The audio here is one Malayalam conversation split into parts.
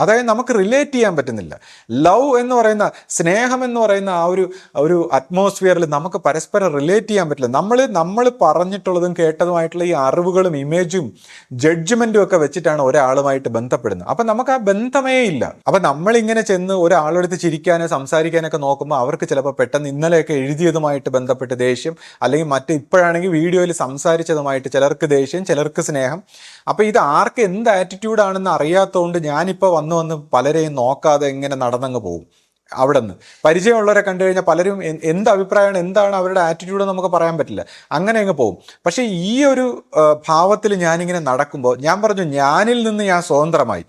അതായത് നമുക്ക് റിലേറ്റ് ചെയ്യാൻ പറ്റുന്നില്ല. ലവ് എന്ന് പറയുന്ന, സ്നേഹം എന്ന് പറയുന്ന ആ ഒരു അറ്റ്മോസ്ഫിയറിൽ നമുക്ക് പരസ്പരം റിലേറ്റ് ചെയ്യാൻ പറ്റില്ല. നമ്മൾ പറഞ്ഞിട്ടുള്ളതും കേട്ടതുമായിട്ടുള്ള ഈ അറിവുകളും ഇമേജും ജഡ്ജ്മെൻറ്റും ഒക്കെ വെച്ചിട്ടാണ് ഒരാളുമായിട്ട് ബന്ധപ്പെടുന്നത്. അപ്പം നമുക്ക് ആ ബന്ധമേ ഇല്ല. അപ്പം നമ്മളിങ്ങനെ ചെന്ന് ഒരാളെടുത്ത് ചിരിക്കാനോ സംസാരിക്കാനൊക്കെ നോക്കുമ്പോൾ അവർക്ക് ചിലപ്പോൾ പെട്ടെന്ന് ഇന്നലെയൊക്കെ എഴുതിയതുമായിട്ട് ബന്ധപ്പെട്ട് ദേഷ്യം, അല്ലെങ്കിൽ ഇപ്പോഴാണെങ്കിൽ വീഡിയോയിൽ സംസാരിച്ചതുമായിട്ട് ചിലർക്ക് ദേഷ്യം, ചിലർക്ക് സ്നേഹം. അപ്പോൾ ഇത് ആർക്ക് എന്ത് ആറ്റിറ്റ്യൂഡാണെന്ന് അറിയാത്തതുകൊണ്ട് ഞാനിപ്പോൾ വന്ന് പലരെയും നോക്കാതെ ഇങ്ങനെ നടന്നങ്ങ് പോകും. അവിടെ നിന്ന് പരിചയമുള്ളവരെ കണ്ടു കഴിഞ്ഞാൽ പലരും എന്ത് അഭിപ്രായമാണ്, എന്താണ് അവരുടെ ആറ്റിറ്റ്യൂഡ് നമുക്ക് പറയാൻ പറ്റില്ല, അങ്ങനെ അങ്ങ് പോകും. പക്ഷേ ഈ ഒരു ഭാവത്തിൽ ഞാനിങ്ങനെ നടക്കുമ്പോൾ ഞാൻ പറഞ്ഞു, ഞാനിൽ നിന്ന് ഞാൻ സ്വതന്ത്രമായി.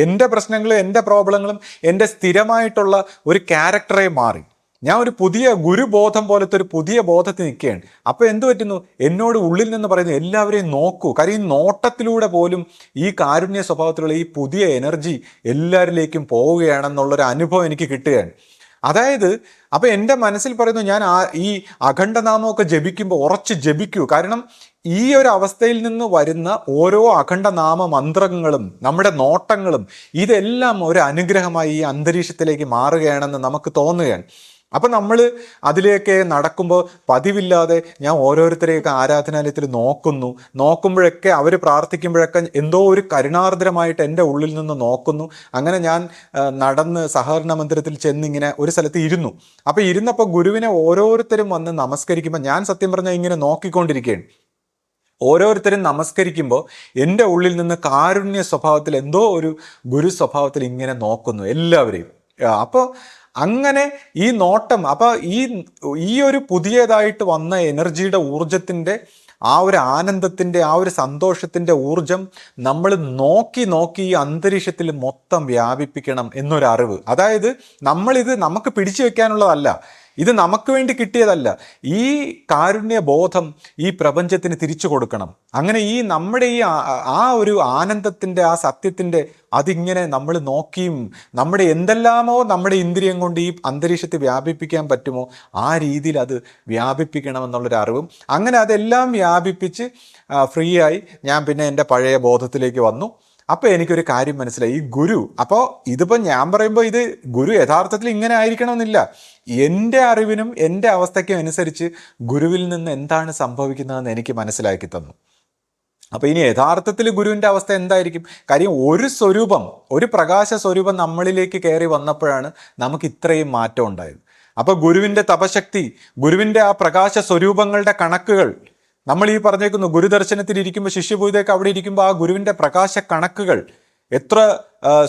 എൻ്റെ പ്രശ്നങ്ങളും എൻ്റെ പ്രോബ്ലങ്ങളും എൻ്റെ സ്ഥിരമായിട്ടുള്ള ഒരു ക്യാരക്ടറെ മാറി. ഞാൻ ഒരു പുതിയ ഗുരുബോധം പോലത്തെ ഒരു പുതിയ ബോധത്തിൽ നിൽക്കുകയാണ്. അപ്പോൾ എന്ത് പറ്റുന്നു, എന്നോട് ഉള്ളിൽ നിന്ന് പറയുന്നു എല്ലാവരെയും നോക്കൂ. കാര്യം ഈ നോട്ടത്തിലൂടെ പോലും ഈ കാരുണ്യ സ്വഭാവത്തിലുള്ള ഈ പുതിയ എനർജി എല്ലാവരിലേക്കും പോവുകയാണെന്നുള്ളൊരു അനുഭവം എനിക്ക് കിട്ടുകയാണ്. അതായത് അപ്പോൾ എൻ്റെ മനസ്സിൽ പറയുന്നു, ഞാൻ ഈ അഖണ്ഡനാമമൊക്കെ ജപിക്കുമ്പോൾ ഉറച്ച് ജപിക്കൂ. കാരണം ഈ ഒരു അവസ്ഥയിൽ നിന്ന് വരുന്ന ഓരോ അഖണ്ഡനാമ മന്ത്രങ്ങളും നമ്മുടെ നോട്ടങ്ങളും ഇതെല്ലാം ഒരു അനുഗ്രഹമായി ഈ അന്തരീക്ഷത്തിലേക്ക് മാറുകയാണെന്ന് നമുക്ക് തോന്നുകയാണ്. അപ്പം നമ്മൾ അതിലേക്ക് നടക്കുമ്പോൾ പതിവില്ലാതെ ഞാൻ ഓരോരുത്തരെയൊക്കെ ആരാധനാലയത്തിൽ നോക്കുമ്പോഴൊക്കെ അവർ പ്രാർത്ഥിക്കുമ്പോഴൊക്കെ എന്തോ ഒരു കരുണാർദ്രമായിട്ട് എൻ്റെ ഉള്ളിൽ നിന്ന് നോക്കുന്നു. അങ്ങനെ ഞാൻ നടന്ന് സഹകരണ മന്ദിരത്തിൽ ചെന്നിങ്ങനെ ഒരു സ്ഥലത്ത് ഇരുന്നു. അപ്പോൾ ഇരുന്നപ്പോൾ ഗുരുവിനെ ഓരോരുത്തരും വന്ന് നമസ്കരിക്കുമ്പോൾ ഞാൻ സത്യം പറഞ്ഞാൽ ഇങ്ങനെ നോക്കിക്കൊണ്ടിരിക്കുകയാണ്. ഓരോരുത്തരും നമസ്കരിക്കുമ്പോൾ എൻ്റെ ഉള്ളിൽ നിന്ന് കാരുണ്യ സ്വഭാവത്തിൽ എന്തോ ഒരു ഗുരു സ്വഭാവത്തിൽ ഇങ്ങനെ നോക്കുന്നു എല്ലാവരെയും. അപ്പോൾ അങ്ങനെ ഈ നോട്ടം, അപ്പോൾ ഈ ഒരു പുതിയതായിട്ട് വന്ന എനർജിയുടെ ഊർജത്തിൻ്റെ ആ ഒരു ആനന്ദത്തിൻ്റെ ആ ഒരു സന്തോഷത്തിൻ്റെ ഊർജം നമ്മൾ നോക്കി ഈ അന്തരീക്ഷത്തിൽ മൊത്തം വ്യാപിപ്പിക്കണം എന്നൊരറിവ്. അതായത് നമ്മളിത് നമുക്ക് പിടിച്ചു വെക്കാനുള്ളതല്ല, ഇത് നമുക്ക് വേണ്ടി കിട്ടിയതല്ല. ഈ കാരുണ്യ ബോധം ഈ പ്രപഞ്ചത്തിന് തിരിച്ചു കൊടുക്കണം. അങ്ങനെ ഈ നമ്മുടെ ഈ ആ ഒരു ആനന്ദത്തിൻ്റെ ആ സത്യത്തിൻ്റെ അതിങ്ങനെ നമ്മൾ നോക്കിയും നമ്മുടെ എന്തെല്ലാമോ നമ്മുടെ ഇന്ദ്രിയം കൊണ്ട് ഈ അന്തരീക്ഷത്തിൽ വ്യാപിപ്പിക്കാൻ പറ്റുമോ ആ രീതിയിൽ അത് വ്യാപിപ്പിക്കണമെന്നുള്ളൊരു അറിവും, അങ്ങനെ അതെല്ലാം വ്യാപിപ്പിച്ച് ഫ്രീ ആയി ഞാൻ പിന്നെ എൻ്റെ പഴയ ബോധത്തിലേക്ക് വന്നു. അപ്പോൾ എനിക്കൊരു കാര്യം മനസ്സിലായി, ഈ ഗുരു, അപ്പോൾ ഇതിപ്പോൾ ഞാൻ പറയുമ്പോൾ ഇത് ഗുരു യഥാർത്ഥത്തിൽ ഇങ്ങനെ ആയിരിക്കണമെന്നില്ല. എൻ്റെ അറിവിനും എൻ്റെ അവസ്ഥയ്ക്കും അനുസരിച്ച് ഗുരുവിൽ നിന്ന് എന്താണ് സംഭവിക്കുന്നതെന്ന് എനിക്ക് മനസ്സിലാക്കി തന്നു. അപ്പോൾ ഇനി യഥാർത്ഥത്തിൽ ഗുരുവിൻ്റെ അവസ്ഥ എന്തായിരിക്കും? കാര്യം ഒരു സ്വരൂപം, ഒരു പ്രകാശ സ്വരൂപം നമ്മളിലേക്ക് കയറി വന്നപ്പോഴാണ് നമുക്ക് ഇത്രയും മാറ്റം ഉണ്ടായത്. അപ്പോൾ ഗുരുവിൻ്റെ തപശക്തി, ഗുരുവിൻ്റെ ആ പ്രകാശ സ്വരൂപങ്ങളുടെ കണക്കുകൾ നമ്മൾ ഈ പറഞ്ഞേക്കുന്നു. ഗുരുദർശനത്തിൽ ഇരിക്കുമ്പോൾ, ശിഷ്യപൂജയൊക്കെ അവിടെ ഇരിക്കുമ്പോൾ ആ ഗുരുവിൻ്റെ പ്രകാശ കണക്കുകൾ എത്ര